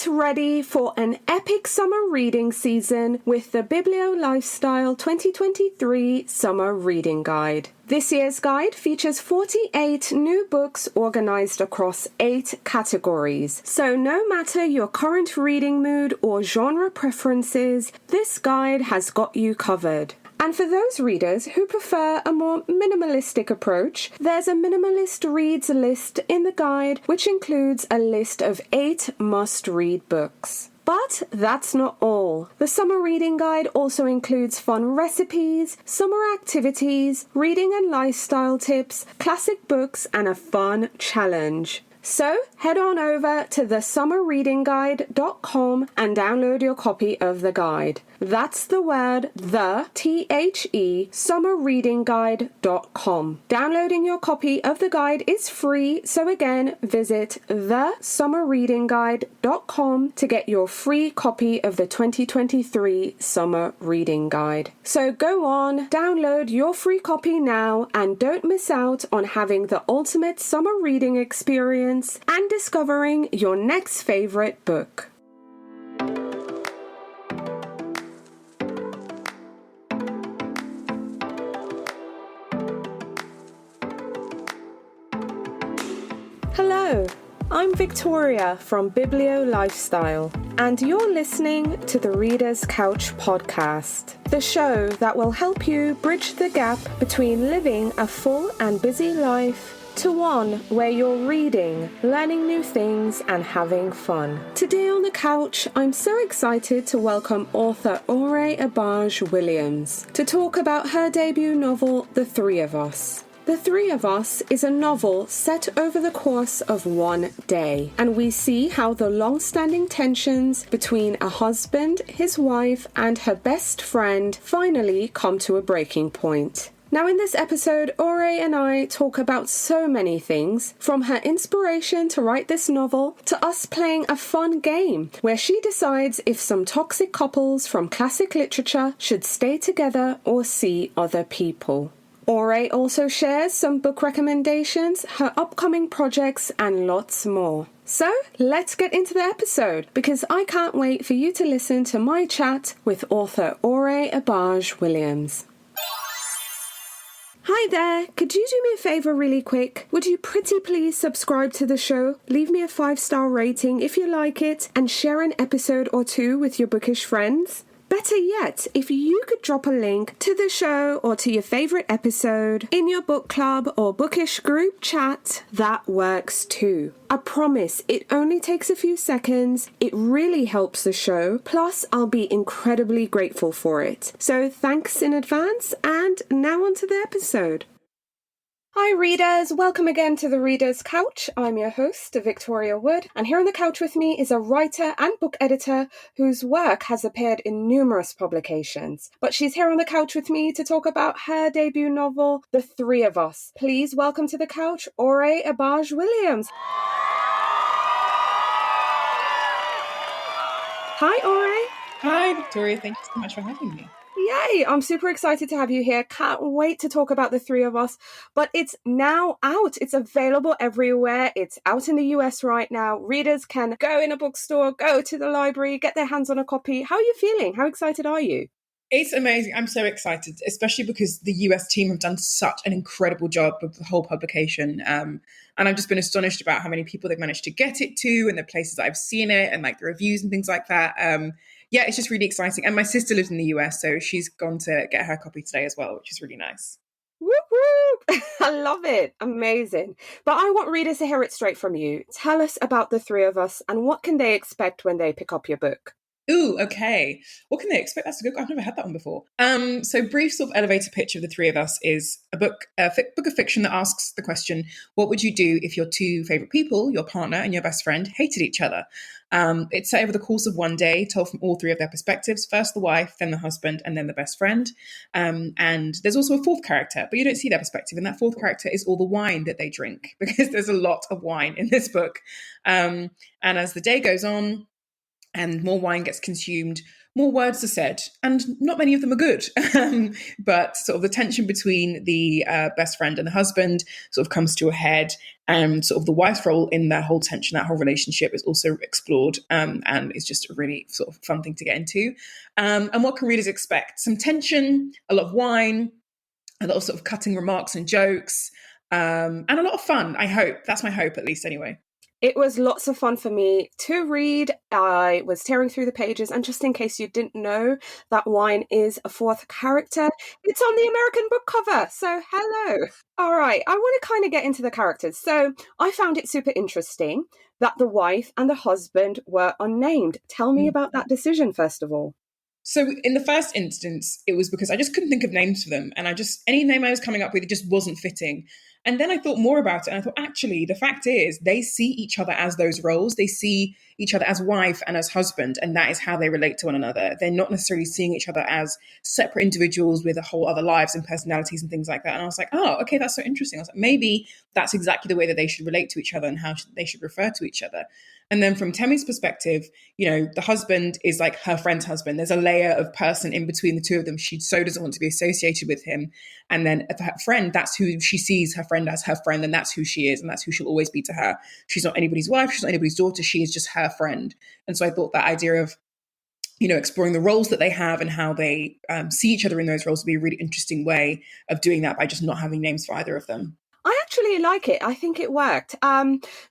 Get ready for an epic summer reading season with the Biblio Lifestyle 2023 Summer Reading Guide. This year's guide features 48 new books organized across 8 categories. So no matter your current reading mood or genre preferences, this guide has got you covered. And for those readers who prefer a more minimalistic approach, there's a minimalist reads list in the guide, which includes a list of 8 must-read books. But that's not all. The summer reading guide also includes fun recipes, summer activities, reading and lifestyle tips, classic books, and a fun challenge. So head on over to thesummerreadingguide.com and download your copy of the guide. That's the word THE, summerreadingguide.com. Downloading your copy of the guide is free, so again, visit thesummerreadingguide.com to get your free copy of the 2023 Summer Reading Guide. So go on, download your free copy now, and don't miss out on having the ultimate summer reading experience and discovering your next favorite book. Hello, I'm Victoria from Biblio Lifestyle, and you're listening to the Reader's Couch podcast, the show that will help you bridge the gap between living a full and busy life to one where you're reading, learning new things, and having fun. Today on the couch, I'm so excited to welcome author Ore Agbaje-Williams to talk about her debut novel, The Three of Us. The Three of Us is a novel set over the course of one day, and we see how the long-standing tensions between a husband, his wife, and her best friend finally come to a breaking point. Now in this episode, Ore and I talk about so many things, from her inspiration to write this novel to us playing a fun game where she decides if some toxic couples from classic literature should stay together or see other people. Ore also shares some book recommendations, her upcoming projects, and lots more. So let's get into the episode, because I can't wait for you to listen to my chat with author Ore Agbaje-Williams. Hi there, could you do me a favour really quick? Would you pretty please subscribe to the show, leave me a 5-star rating if you like it, and share an episode or two with your bookish friends? Better yet, if you could drop a link to the show or to your favourite episode in your book club or bookish group chat, that works too. I promise it only takes a few seconds, it really helps the show, plus I'll be incredibly grateful for it. So thanks in advance, and now on to the episode. Hi readers, welcome again to the Reader's Couch. I'm your host, Victoria Wood, and here on the couch with me is a writer and book editor whose work has appeared in numerous publications. But she's here on the couch with me to talk about her debut novel, The Three of Us. Please welcome to the couch, Ore Agbaje-Williams. Hi Ore. Hi Victoria, thank you so much for having me. Yay! I'm super excited to have you here. Can't wait to talk about The Three of Us. But it's now out. It's available everywhere. It's out in the US right now. Readers can go in a bookstore, go to the library, get their hands on a copy. How are you feeling? How excited are you? It's amazing. I'm so excited, especially because the US team have done such an incredible job with the whole publication. And I've just been astonished about how many people they've managed to get it to and the places that I've seen it and like the reviews and things like that. Yeah, it's just really exciting. And my sister lives in the US, so she's gone to get her copy today as well, which is really nice. Whoop, whoop. I love it. Amazing. But I want readers to hear it straight from you. Tell us about The Three of Us and what can they expect when they pick up your book? Ooh, okay. What can they expect? That's a good. I've never had that one before. So brief sort of elevator pitch of The Three of Us is a book of fiction that asks the question, what would you do if your two favorite people, your partner and your best friend, hated each other? It's set over the course of one day, told from all three of their perspectives. First the wife, then the husband, and then the best friend. And there's also a fourth character, but you don't see their perspective. And that fourth character is all the wine that they drink, because there's a lot of wine in this book. And as the day goes on, and more wine gets consumed, more words are said, and not many of them are good. But sort of the tension between the best friend and the husband sort of comes to a head, and sort of the wife's role in that whole tension, that whole relationship is also explored, and it's just a really sort of fun thing to get into. And what can readers expect? Some tension, a lot of wine, a lot of sort of cutting remarks and jokes, and a lot of fun, I hope. That's my hope, at least, anyway. It was lots of fun for me to read. I was tearing through the pages, and just in case you didn't know, that wine is a fourth character. It's on the American book cover, so hello. All right, I want to kind of get into the characters. So I found it super interesting that the wife and the husband were unnamed. Tell me about that decision, first of all. So in the first instance, it was because I just couldn't think of names for them. And any name I was coming up with, it just wasn't fitting. And then I thought more about it. And I thought, actually, the fact is they see each other as those roles. They see each other as wife and as husband. And that is how they relate to one another. They're not necessarily seeing each other as separate individuals with a whole other lives and personalities and things like that. And I was like, oh, okay, that's so interesting. I was like, maybe that's exactly the way that they should relate to each other and how they should refer to each other. And then from Temi's perspective, the husband is like her friend's husband. There's a layer of person in between the two of them. She so doesn't want to be associated with him. And then for her friend, that's who she sees her friend as her friend. And that's who she is. And that's who she'll always be to her. She's not anybody's wife. She's not anybody's daughter. She is just her friend. And so I thought that idea of, exploring the roles that they have and how they see each other in those roles would be a really interesting way of doing that by just not having names for either of them. I actually like it. I think it worked.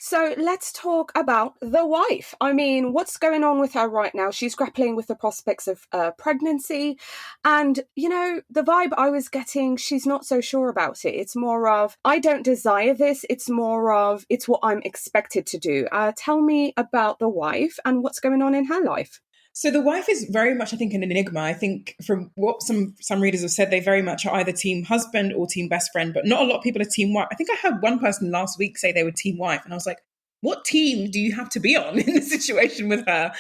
So let's talk about the wife. I mean, what's going on with her right now? She's grappling with the prospects of pregnancy. And, the vibe I was getting, she's not so sure about it. It's more of, I don't desire this. It's more of, it's what I'm expected to do. Tell me about the wife and what's going on in her life. So the wife is very much, I think, an enigma. I think from what some readers have said, they very much are either team husband or team best friend, but not a lot of people are team wife. I think I heard one person last week say they were team wife, and I was like, what team do you have to be on in this situation with her?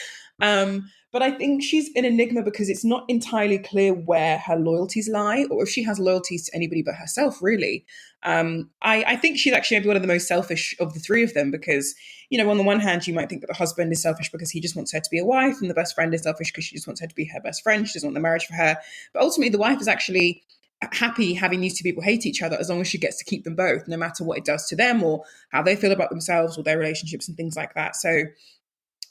But I think she's an enigma because it's not entirely clear where her loyalties lie, or if she has loyalties to anybody but herself, really. I think she's actually maybe one of the most selfish of the three of them because, on the one hand, you might think that the husband is selfish because he just wants her to be a wife, and the best friend is selfish because she just wants her to be her best friend. She doesn't want the marriage for her. But ultimately, the wife is actually happy having these two people hate each other as long as she gets to keep them both, no matter what it does to them or how they feel about themselves or their relationships and things like that. So,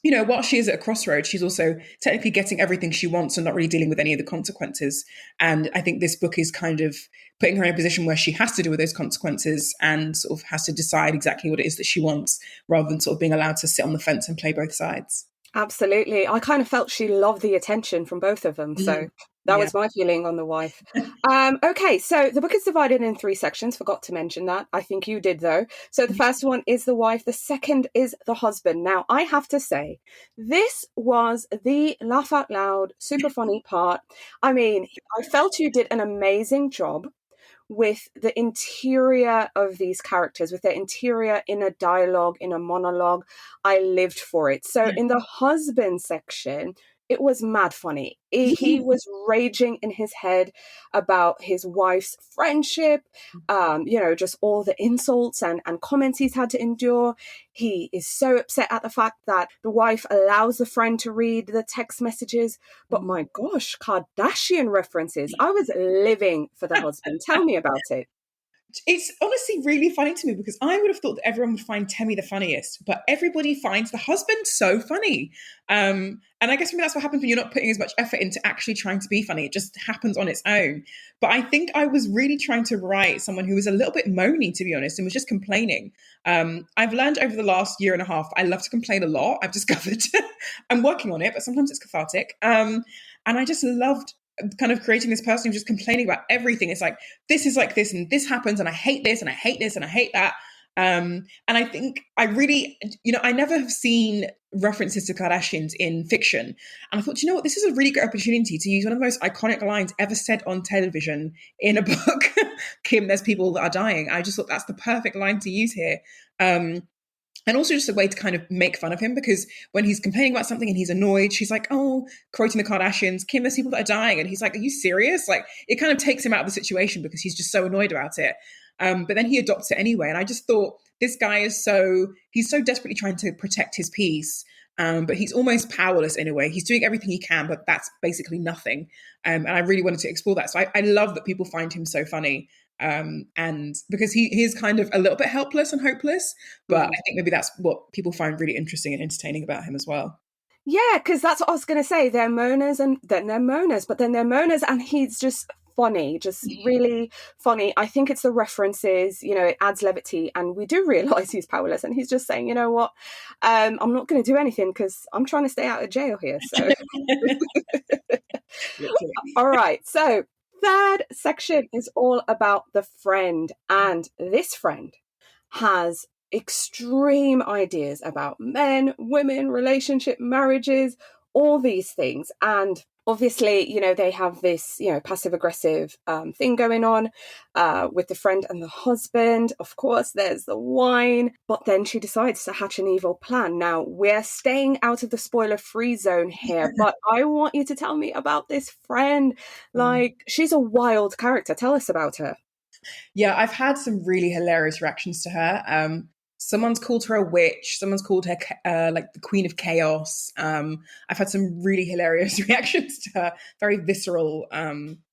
while she is at a crossroads, she's also technically getting everything she wants and not really dealing with any of the consequences. And I think this book is kind of putting her in a position where she has to deal with those consequences and sort of has to decide exactly what it is that she wants rather than sort of being allowed to sit on the fence and play both sides. Absolutely. I kind of felt she loved the attention from both of them. So that was my feeling on the wife. Okay, so the book is divided in 3 sections. Forgot to mention that. I think you did, though. So the first one is the wife. The second is the husband. Now, I have to say, this was the laugh out loud, super funny part. I mean, I felt you did an amazing job with the interior of these characters, with their interior inner dialogue, inner monologue. I lived for it. So in the husband section, it was mad funny. He was raging in his head about his wife's friendship, just all the insults and comments he's had to endure. He is so upset at the fact that the wife allows the friend to read the text messages. But my gosh, Kardashian references. I was living for the husband. Tell me about it. It's honestly really funny to me because I would have thought that everyone would find Temi the funniest, but everybody finds the husband so funny. And I guess maybe that's what happens when you're not putting as much effort into actually trying to be funny. It just happens on its own. But I think I was really trying to write someone who was a little bit moany, to be honest, and was just complaining. I've learned over the last year and a half, I love to complain a lot. I've discovered I'm working on it, but sometimes it's cathartic. And I just loved kind of creating this person who's just complaining about everything. It's like, this is like this and this happens and I hate this and I hate this and I hate that. And I think I really, I never have seen references to Kardashians in fiction. And I thought, what, this is a really great opportunity to use one of the most iconic lines ever said on television in a book. Kim, there's people that are dying. I just thought that's the perfect line to use here. And also just a way to kind of make fun of him because when he's complaining about something and he's annoyed, she's like, oh, quoting the Kardashians, Kim, there's people that are dying. And he's like, are you serious? Like, it kind of takes him out of the situation because he's just so annoyed about it. But then he adopts it anyway. And I just thought this guy he's so desperately trying to protect his peace. but he's almost powerless in a way. He's doing everything he can, but that's basically nothing. And I really wanted to explore that. So I love that people find him so funny. And because he is kind of a little bit helpless and hopeless, but I think maybe that's what people find really interesting and entertaining about him as well. Yeah, because that's what I was going to say. They're moaners and then they're moaners, but then they're moaners and he's just funny, just really funny. I think it's the references, it adds levity, and we do realise he's powerless and he's just saying, you know what, I'm not going to do anything because I'm trying to stay out of jail here. So, all right. So, third section is all about the friend, and this friend has extreme ideas about men, women, relationship, marriages, all these things. And obviously, they have this, passive aggressive thing going on with the friend and the husband. Of course, there's the wine, but then she decides to hatch an evil plan. Now, we're staying out of the spoiler-free zone here, but I want you to tell me about this friend. Like, she's a wild character. Tell us about her. Yeah, I've had some really hilarious reactions to her. Someone's called her a witch. Someone's called her like the Queen of Chaos. I've had some really hilarious reactions to her, very visceral,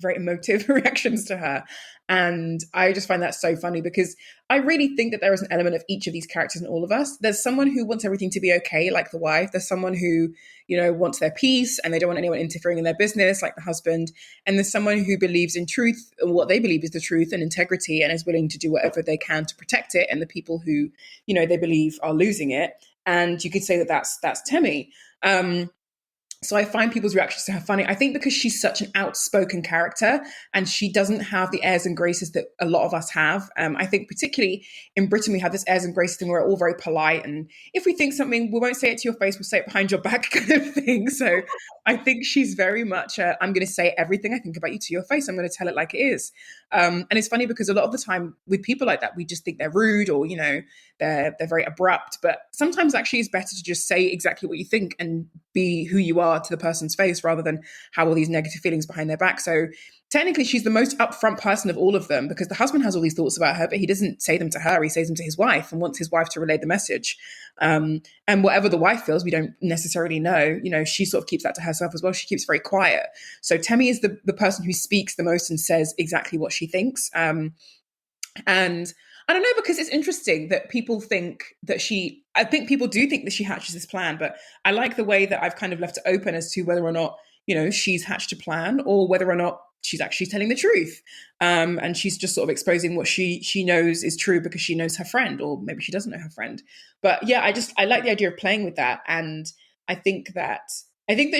very emotive reactions to her. And I just find that so funny because I really think that there is an element of each of these characters in all of us. There's someone who wants everything to be okay, like the wife. There's someone who, wants their peace and they don't want anyone interfering in their business, like the husband. And there's someone who believes in truth, and what they believe is the truth and integrity, and is willing to do whatever they can to protect it. And the people who, they believe are losing it. And you could say that that's Temmie. So I find people's reactions to her funny. I think because she's such an outspoken character and she doesn't have the airs and graces that a lot of us have. I think particularly in Britain, we have this airs and graces thing where we're all very polite. And if we think something, we won't say it to your face, we'll say it behind your back kind of thing. So I think she's very much, I'm going to say everything I think about you to your face. I'm going to tell it like it is. And it's funny because a lot of the time with people like that, we just think they're rude or, they're very abrupt. But sometimes actually it's better to just say exactly what you think and be who you are to the person's face rather than have all these negative feelings behind their back. So technically she's the most upfront person of all of them because the husband has all these thoughts about her, but he doesn't say them to her. He says them to his wife and wants his wife to relay the message. And whatever the wife feels, we don't necessarily know. She sort of keeps that to herself as well. She keeps very quiet. So Temmie is the person who speaks the most and says exactly what she thinks. And I don't know, because it's interesting that people think that I think people do think that she hatches this plan, but I like the way that I've kind of left it open as to whether or not, she's hatched a plan or whether or not she's actually telling the truth. And she's just sort of exposing what she knows is true because she knows her friend, or maybe she doesn't know her friend. But yeah, I like the idea of playing with that. And I think that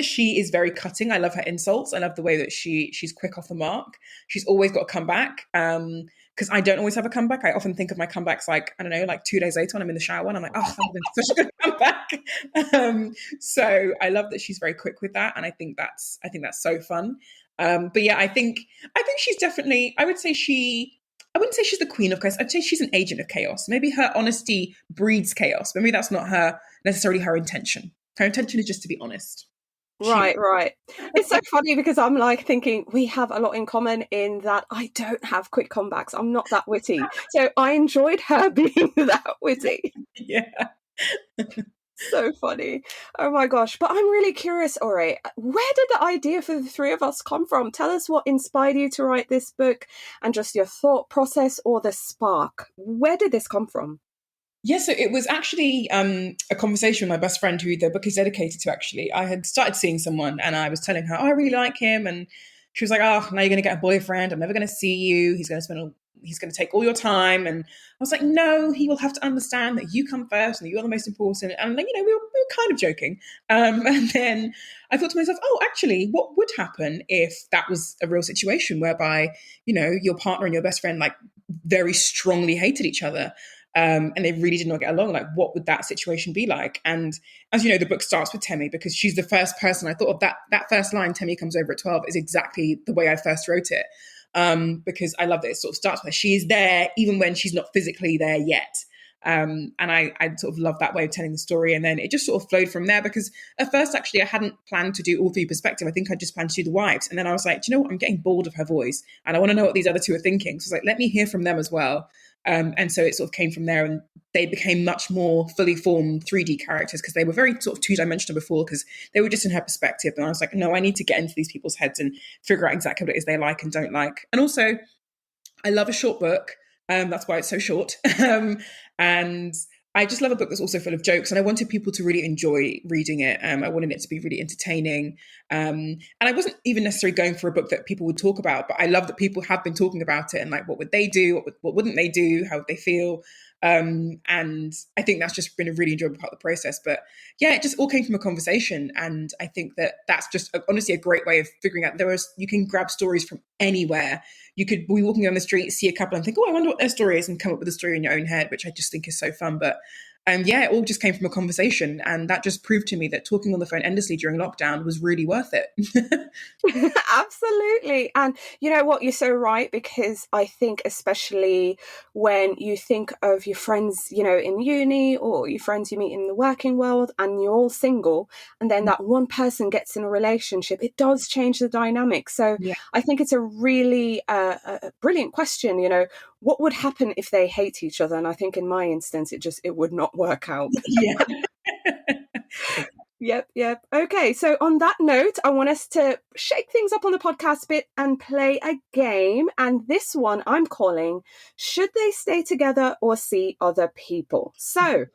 she is very cutting. I love her insults. I love the way that she's quick off the mark. She's always got a comeback. Because I don't always have a comeback. I often think of my comebacks like 2 days later when I'm in the shower and I'm like, oh, that was such a good comeback. So I love that she's very quick with that. And I think that's so fun. But yeah, I think she's definitely, I wouldn't say she's the queen of chaos. I'd say she's an agent of chaos. Maybe her honesty breeds chaos. Maybe that's not necessarily her intention. Her intention is just to be honest. Right. It's so funny because I'm like thinking we have a lot in common in that I don't have quick comebacks. I'm not that witty. So I enjoyed her being that witty. Yeah. So funny. Oh my gosh. But I'm really curious, Ore, where did the idea for the three of us come from? Tell us what inspired you to write this book and just your thought process or the spark. Where did this come from? Yeah, so it was actually a conversation with my best friend who the book is dedicated to, actually. I had started seeing someone and I was telling her, oh, I really like him. And she was like, oh, now you're going to get a boyfriend. I'm never going to see you. He's going to take all your time. And I was like, no, he will have to understand that you come first and that you're the most important. And we were kind of joking. And then I thought to myself, oh, actually, what would happen if that was a real situation whereby, your partner and your best friend like very strongly hated each other? And they really did not get along. Like, what would that situation be like? And as you know, the book starts with Temmie because she's the first person. I thought of that first line, Temmie comes over at 12, is exactly the way I first wrote it. Because I love that it sort of starts with her. She is there even when she's not physically there yet. And I sort of love that way of telling the story. And then it just sort of flowed from there because at first, actually, I hadn't planned to do all three perspectives. I think I just planned to do the wives. And then I was like, do you know what? I'm getting bored of her voice and I want to know what these other two are thinking. So I was like, let me hear from them as well. And so it sort of came from there, and they became much more fully formed 3D characters, because they were very sort of two-dimensional before, because they were just in her perspective. And I was like, no, I need to get into these people's heads and figure out exactly what it is they like and don't like. And also, I love a short book. That's why it's so short. And I just love a book that's also full of jokes, and I wanted people to really enjoy reading it. I wanted it to be really entertaining. And I wasn't even necessarily going for a book that people would talk about, but I love that people have been talking about it, and like, what would they do? What wouldn't they do? How would they feel? And I think that's just been a really enjoyable part of the process. But yeah, it just all came from a conversation. And I think that that's just honestly a great way of figuring out, you can grab stories from anywhere. You could be walking down the street, see a couple and think, oh, I wonder what their story is, and come up with a story in your own head, which I just think is so fun. But yeah, it all just came from a conversation. And that just proved to me that talking on the phone endlessly during lockdown was really worth it. Absolutely. And you know what? You're so right, because I think especially when you think of your friends, you know, in uni, or your friends you meet in the working world, and you're all single, and then that one person gets in a relationship, it does change the dynamic. So Yeah. I think it's a really a brilliant question, you know, what would happen if they hate each other? And I think in my instance, it would not work out. Yeah. Yep. Okay, so on that note, I want us to shake things up on the podcast bit and play a game. And this one I'm calling, Should They Stay Together or See Other People? So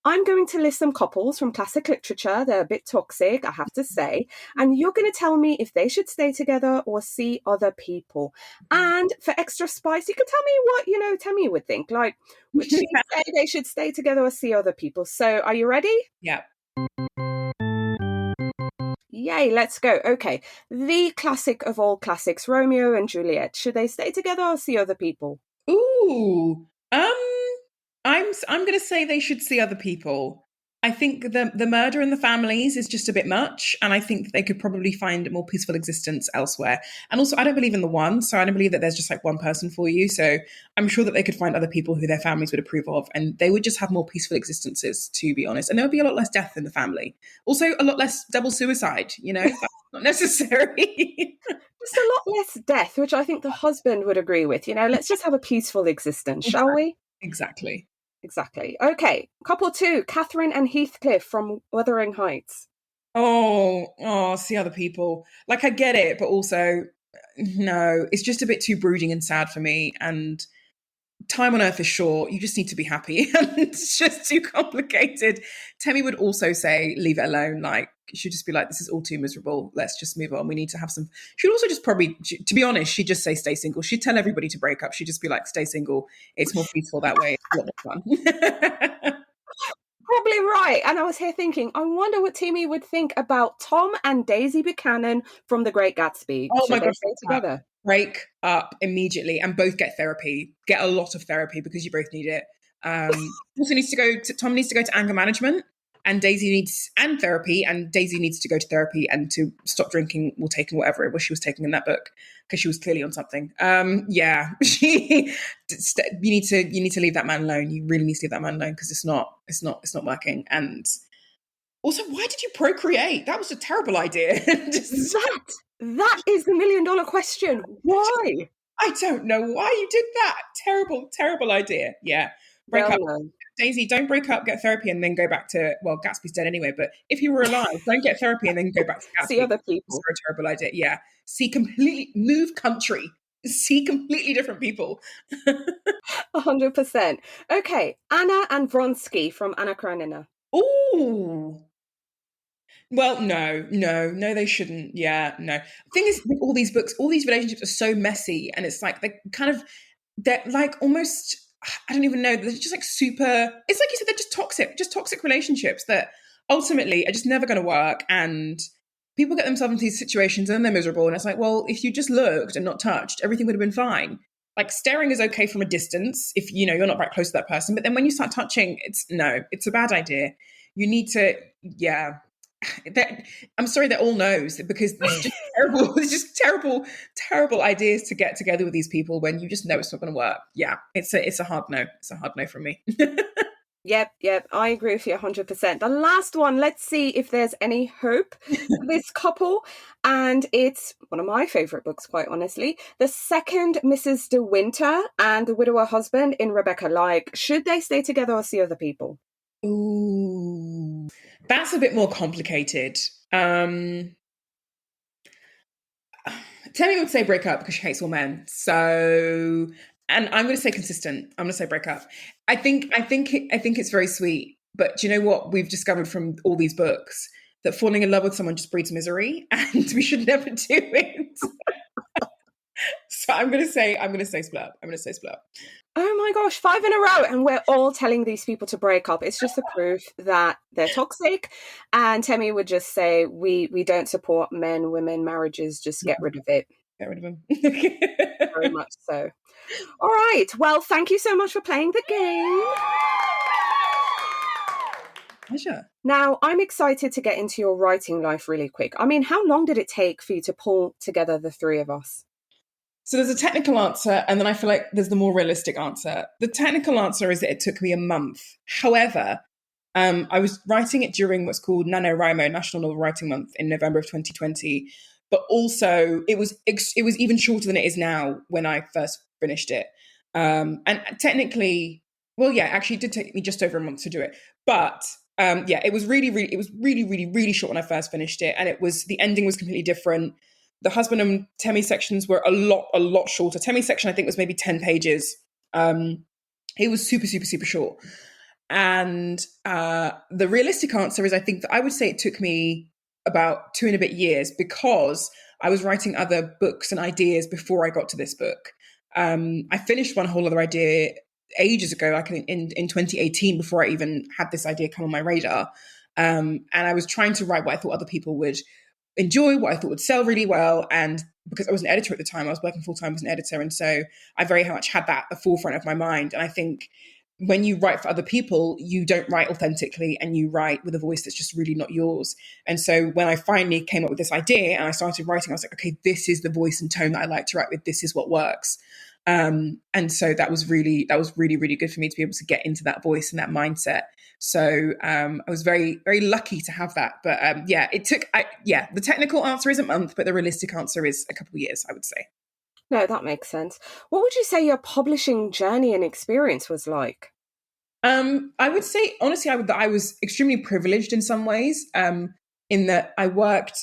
I'm going to list some couples from classic literature. They're a bit toxic, I have to say. And you're going to tell me if they should stay together or see other people. And for extra spice, you can tell me what, you know, Temi would think. Like, would she say they should stay together or see other people? So are you ready? Yeah. Yay, let's go. Okay, the classic of all classics, Romeo and Juliet. Should they stay together or see other people? Ooh. I'm going to say they should see other people. I think the murder in the families is just a bit much, and I think that they could probably find a more peaceful existence elsewhere. And also, I don't believe in the one, so I don't believe that there's just like one person for you. So I'm sure that they could find other people who their families would approve of, and they would just have more peaceful existences, to be honest. And there would be a lot less death in the family. Also, a lot less double suicide. You know, that's not necessary. Just a lot less death, which I think the husband would agree with. You know, let's just have a peaceful existence, shall we? Exactly. Okay, couple two, Catherine and Heathcliff from Wuthering Heights. See other people. Like, I get it, but also, no, it's just a bit too brooding and sad for me. And time on earth is short. You just need to be happy. And it's just too complicated. Temi would also say, leave it alone. Like, she'd just be like, this is all too miserable. Let's just move on. We need to have some. She'd also just probably, to be honest, she'd just say, stay single. She'd tell everybody to break up. She'd just be like, stay single. It's more peaceful that way. It's a lot more fun. Probably right. And I was here thinking, I wonder what Temi would think about Tom and Daisy Buchanan from The Great Gatsby. Oh my Should they gosh, stay together? break up immediately and both get therapy. Get a lot of therapy, because you both need it. Also Tom needs to go to anger management, and Daisy needs therapy, and Daisy needs to go to therapy and to stop drinking or taking whatever it was she was taking in that book, because she was clearly on something. You need to leave that man alone. You really need to leave that man alone, because it's not working. And also, why did you procreate? That was a terrible idea. That is the $1 million question. Why? I don't know why you did that. Terrible idea. Yeah. Break up. No. Daisy, don't break up, get therapy, and then go back to, well, Gatsby's dead anyway, but if he were alive, don't get therapy and then go back to Gatsby. See other people. It's a terrible idea. Yeah. Move country. See completely different people. 100%. Okay, Anna and Vronsky from Anna Karenina. Ooh. Well, no, they shouldn't. Yeah, no. The thing is, with all these books, all these relationships are so messy, and it's like they're like almost, I don't even know, they're just like super, it's like you said, they're just toxic relationships that ultimately are just never going to work. And people get themselves into these situations and they're miserable. And it's like, well, if you just looked and not touched, everything would have been fine. Like, staring is okay from a distance if, you know, you're not right close to that person. But then when you start touching, it's a bad idea. You need to, yeah. I'm sorry, they're all no's, because it's just terrible. It's just terrible ideas to get together with these people when you just know it's not going to work. Yeah, it's a hard no. It's a hard no from me. Yep. I agree with you 100%. The last one, let's see if there's any hope for this couple. And it's one of my favourite books, quite honestly. The second Mrs. De Winter and the widower husband in Rebecca. Like, should they stay together or see other people? Ooh, that's a bit more complicated. Tammy would say break up because she hates all men. So, and I'm going to say consistent. I'm going to say break up. I think it's very sweet. But do you know what we've discovered from all these books? That falling in love with someone just breeds misery, and we should never do it. So I'm going to say split up. I'm going to say split up. Oh my gosh, 5 in a row. And we're all telling these people to break up. It's just a proof that they're toxic. And Temi would just say, we don't support men, women, marriages. Just get rid of it. Get rid of them. Very much so. All right. Well, thank you so much for playing the game. Pleasure. Now, I'm excited to get into your writing life really quick. I mean, how long did it take for you to pull together the three of us? So there's a technical answer, and then I feel like there's the more realistic answer. The technical answer is that it took me a month. However, I was writing it during what's called NaNoWriMo, National Novel Writing Month, in November of 2020. But also, it was even shorter than it is now when I first finished it. And technically, well, yeah, actually, it did take me just over a month to do it. But it was really short when I first finished it, and the ending was completely different. The husband and Temi sections were a lot shorter. Temi's section, I think, was maybe 10 pages. It was super short. And the realistic answer is, I think that I would say it took me about 2 and a bit years because I was writing other books and ideas before I got to this book. I finished one whole other idea ages ago, like in 2018, before I even had this idea come on my radar. And I was trying to write what I thought other people would enjoy, what I thought would sell really well. And because I was an editor at the time, I was working full time as an editor. And so I very much had that at the forefront of my mind. And I think when you write for other people, you don't write authentically and you write with a voice that's just really not yours. And so when I finally came up with this idea and I started writing, I was like, okay, this is the voice and tone that I like to write with. This is what works. And so that was really good for me to be able to get into that voice and that mindset. So I was very lucky to have that. But the technical answer is a month, but the realistic answer is a couple of years, I would say. No, that makes sense. What would you say your publishing journey and experience was like? I would say, honestly, I was extremely privileged in some ways, in that I worked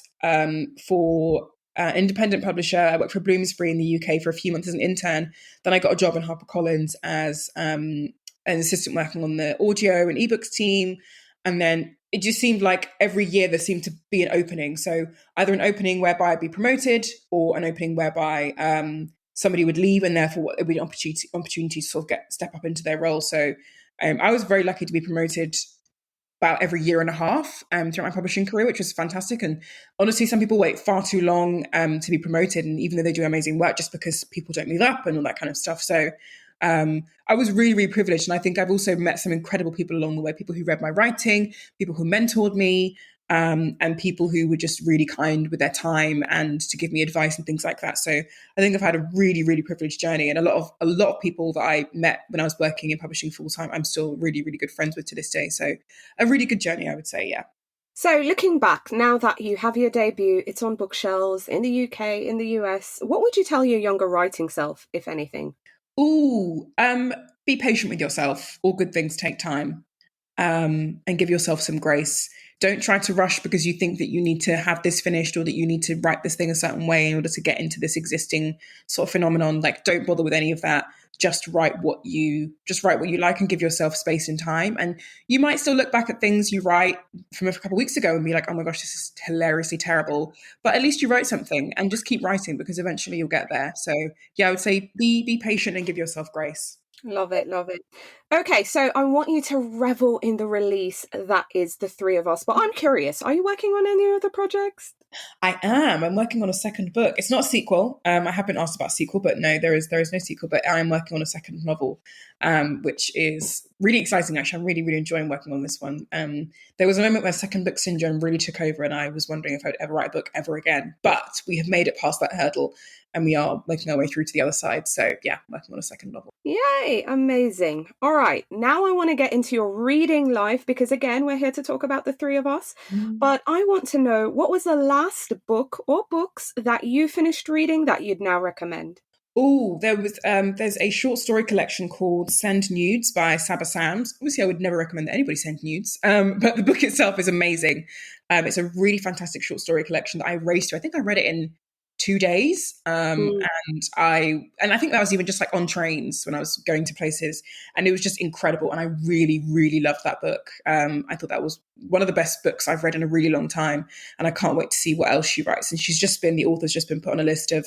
for an independent publisher. I worked for Bloomsbury in the UK for a few months as an intern. Then I got a job in HarperCollins as an assistant working on the audio and ebooks team. And then it just seemed like every year there seemed to be an opening. So either an opening whereby I'd be promoted or an opening whereby somebody would leave and therefore it would be an opportunity to sort of step up into their role. So I was very lucky to be promoted about every year and a half throughout my publishing career, which was fantastic. And honestly, some people wait far too long to be promoted, and even though they do amazing work, just because people don't move up and all that kind of stuff. So I was really privileged. And I think I've also met some incredible people along the way, people who read my writing, people who mentored me, and people who were just really kind with their time and to give me advice and things like that. So I think I've had a really privileged journey, and a lot of people that I met when I was working in publishing full time, I'm still really good friends with to this day. So a really good journey, I would say, yeah. So looking back, now that you have your debut, it's on bookshelves in the UK, in the US, what would you tell your younger writing self, if anything? Be patient with yourself. All good things take time, and give yourself some grace. Don't try to rush because you think that you need to have this finished or that you need to write this thing a certain way in order to get into this existing sort of phenomenon. Like, don't bother with any of that. Just write what you like and give yourself space and time. And you might still look back at things you write from a couple of weeks ago and be like, oh my gosh, this is hilariously terrible. But at least you wrote something, and just keep writing because eventually you'll get there. So yeah, I would say be patient and give yourself grace. Love it. Okay, so I want you to revel in the release that is The Three of Us. But I'm curious, are you working on any other projects? I am. I'm working on a second book. It's not a sequel. I have been asked about a sequel, but no, there is no sequel. But I am working on a second novel, which is really exciting. Actually, I'm really enjoying working on this one. There was a moment where second book syndrome really took over, and I was wondering if I'd ever write a book ever again. But we have made it past that hurdle, and we are making our way through to the other side. So yeah, working on a second novel. Yay, amazing. All right, now I want to get into your reading life because, again, we're here to talk about the three of us. But I want to know, what was the last book or books that you finished reading that you'd now recommend? Oh, there's a short story collection called Send Nudes by Saba Sams. Obviously, I would never recommend that anybody send nudes, but the book itself is amazing. It's a really fantastic short story collection that I raced through. I think I read it in 2 days, Mm. and I think that was even just like on trains when I was going to places, and it was just incredible. And I really, really loved that book. I thought that was one of the best books I've read in a really long time, and I can't wait to see what else she writes. And the author's just been put on a list of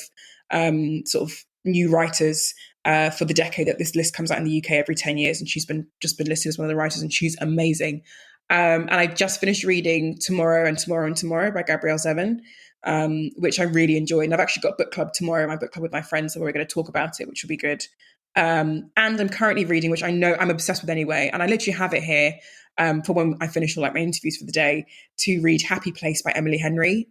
sort of new writers for the decade that this list comes out in the UK every 10 years. And she's just been listed as one of the writers, and she's amazing. And I just finished reading Tomorrow and Tomorrow and Tomorrow by Gabrielle Zevin, which I really enjoyed. And I've actually got book club tomorrow, my book club with my friends, so we're going to talk about it, which will be good. And I'm currently reading, which I know I'm obsessed with anyway, and I literally have it here for when I finish all like my interviews for the day, to read Happy Place by Emily Henry,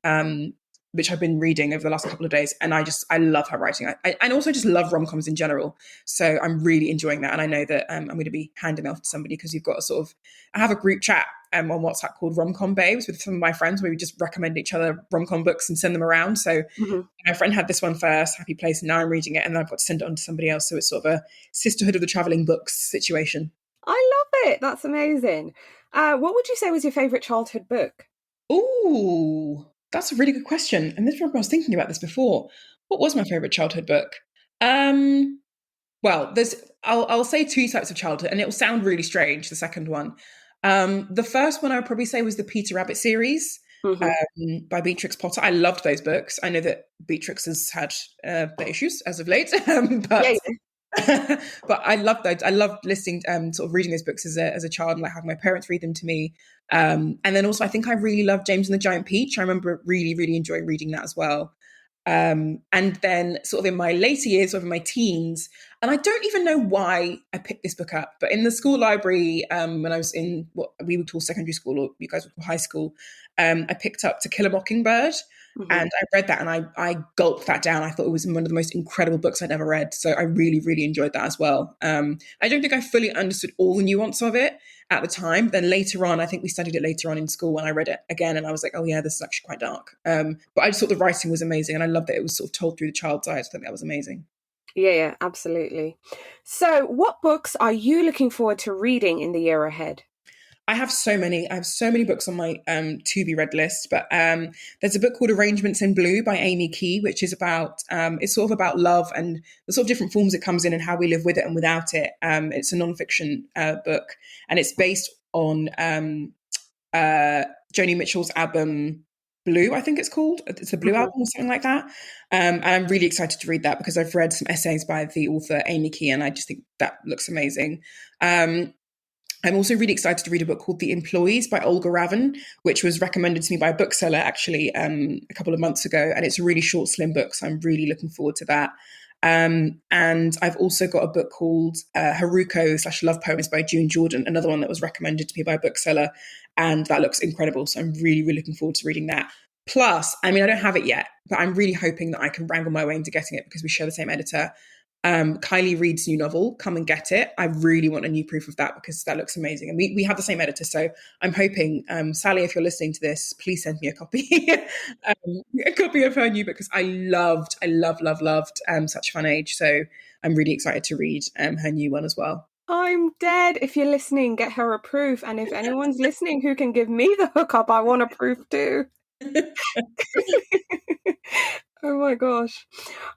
which I've been reading over the last couple of days. And I love her writing. And also just love rom-coms in general. So I'm really enjoying that. And I know that I'm going to be handing off to somebody, because you've got I have a group chat on WhatsApp called Rom-Com Babes with some of my friends, where we just recommend each other rom-com books and send them around. So my friend had this one first, Happy Place, and now I'm reading it, and then I've got to send it on to somebody else. So it's sort of a sisterhood of the traveling books situation. I love it. That's amazing. What would you say was your favourite childhood book? Ooh, that's a really good question. And this, I was thinking about this before. What was my favorite childhood book? Well, I'll say two types of childhood, and it will sound really strange, the second one. The first one I would probably say was the Peter Rabbit series by Beatrix Potter. I loved those books. I know that Beatrix has had the issues as of late, but Yeah. but I loved those. I loved listening, sort of reading those books as a child, and like having my parents read them to me. And then also, I think I really loved James and the Giant Peach. I remember really, really enjoying reading that as well. And then sort of in my later years, sort of in my teens, and I don't even know why I picked this book up, but in the school library, when I was in what we would call secondary school, or you guys would call high school, I picked up To Kill a Mockingbird. And I read that, and I gulped that down. I thought it was one of the most incredible books I'd ever read. So I really, really enjoyed that as well. I don't think I fully understood all the nuance of it at the time. Then later on, I think we studied it later on in school, and I read it again, and I was like, oh yeah, this is actually quite dark. But I just thought the writing was amazing, and I loved that it was sort of told through the child's eyes. I think that was amazing. Yeah, absolutely. So what books are you looking forward to reading in the year ahead? I have so many. I have so many books on my to be read list. But there's a book called Arrangements in Blue by Amy Key, which is about it's sort of about love and the sort of different forms it comes in and how we live with it and without it. It's a nonfiction book, and it's based on Joni Mitchell's album Blue, I think it's called. It's the Blue album or something like that. And I'm really excited to read that, because I've read some essays by the author Amy Key, and I just think that looks amazing. I'm also really excited to read a book called The Employees by Olga Ravin, which was recommended to me by a bookseller actually a couple of months ago. And it's a really short, slim book, so I'm really looking forward to that. And I've also got a book called Haruko/Love Poems by June Jordan, another one that was recommended to me by a bookseller. And that looks incredible. So I'm really, really looking forward to reading that. Plus, I mean, I don't have it yet, but I'm really hoping that I can wrangle my way into getting it, because we share the same editor. Kylie Reid's new novel, Come and Get It. I really want a new proof of that, because that looks amazing. And we have the same editor. So I'm hoping, Sally, if you're listening to this, please send me a copy, a copy of her new book, because I loved Such a Fun Age. So I'm really excited to read her new one as well. I'm dead. If you're listening, get her a proof. And if anyone's listening who can give me the hookup, I want a proof too. Oh my gosh.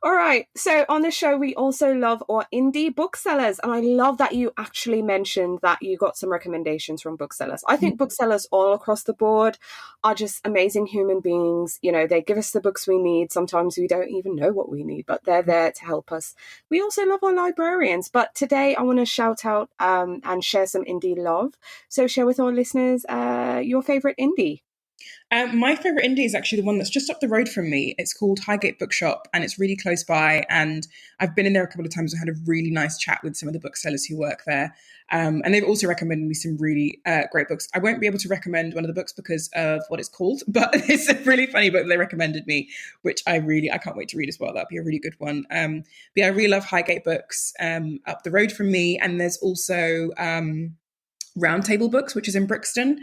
All right. So on the show, we also love our indie booksellers. And I love that you actually mentioned that you got some recommendations from booksellers. I think booksellers all across the board are just amazing human beings. You know, they give us the books we need. Sometimes we don't even know what we need, but they're there to help us. We also love our librarians. But today I want to shout out and share some indie love. So share with our listeners your favorite indie. My favourite indie is actually the one that's just up the road from me. It's called Highgate Bookshop, and it's really close by. And I've been in there a couple of times and had a really nice chat with some of the booksellers who work there. And they've also recommended me some really great books. I won't be able to recommend one of the books because of what it's called, but it's a really funny book they recommended me, which I can't wait to read as well. That'd be a really good one. But yeah, I really love Highgate Books up the road from me. And there's also Roundtable Books, which is in Brixton,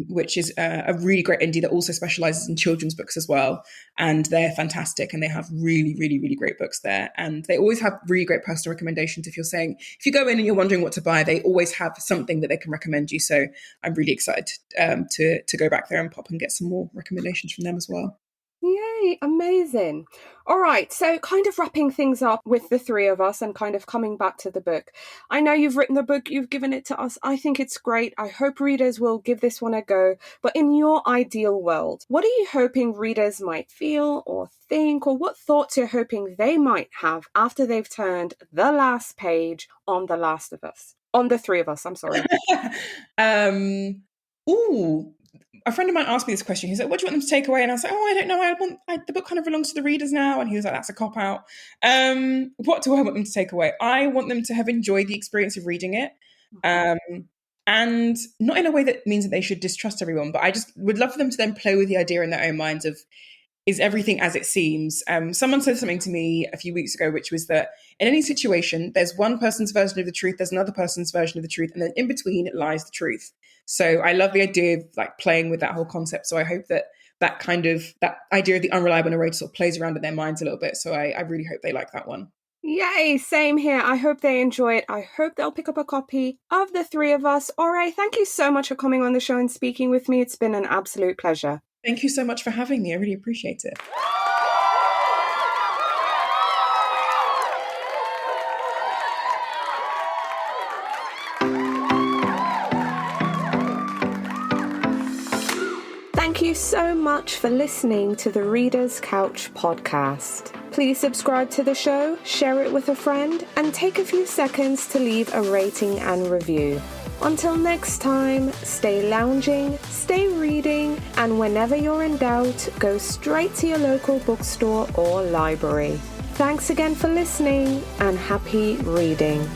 which is a really great indie that also specializes in children's books as well. And they're fantastic, and they have really, really, really great books there. And they always have really great personal recommendations. If you go in and you're wondering what to buy, they always have something that they can recommend you. So I'm really excited to go back there and pop and get some more recommendations from them as well. Yay, amazing. All right, so kind of wrapping things up with the three of us and kind of coming back to the book. I know you've written the book, you've given it to us. I think it's great. I hope readers will give this one a go. But in your ideal world, what are you hoping readers might feel or think, or what thoughts you're hoping they might have after they've turned the last page on The Last of Us? On the three of us, I'm sorry. A friend of mine asked me this question. He's like, what do you want them to take away? And I was like, I don't know. The book kind of belongs to the readers now. And he was like, that's a cop-out. What do I want them to take away? I want them to have enjoyed the experience of reading it. And not in a way that means that they should distrust everyone, but I just would love for them to then play with the idea in their own minds of, is everything as it seems? Someone said something to me a few weeks ago, which was that in any situation, there's one person's version of the truth, there's another person's version of the truth, and then in between it lies the truth. So I love the idea of like playing with that whole concept. So I hope that that idea of the unreliable narrator sort of plays around in their minds a little bit. So I really hope they like that one. Yay, same here. I hope they enjoy it. I hope they'll pick up a copy of The Three of Us. Ore, thank you so much for coming on the show and speaking with me. It's been an absolute pleasure. Thank you so much for having me. I really appreciate it. Thank you so much for listening to the Reader's Couch podcast. Please subscribe to the show, share it with a friend, and take a few seconds to leave a rating and review. Until next time, stay lounging, stay reading, and whenever you're in doubt, go straight to your local bookstore or library. Thanks again for listening, and happy reading.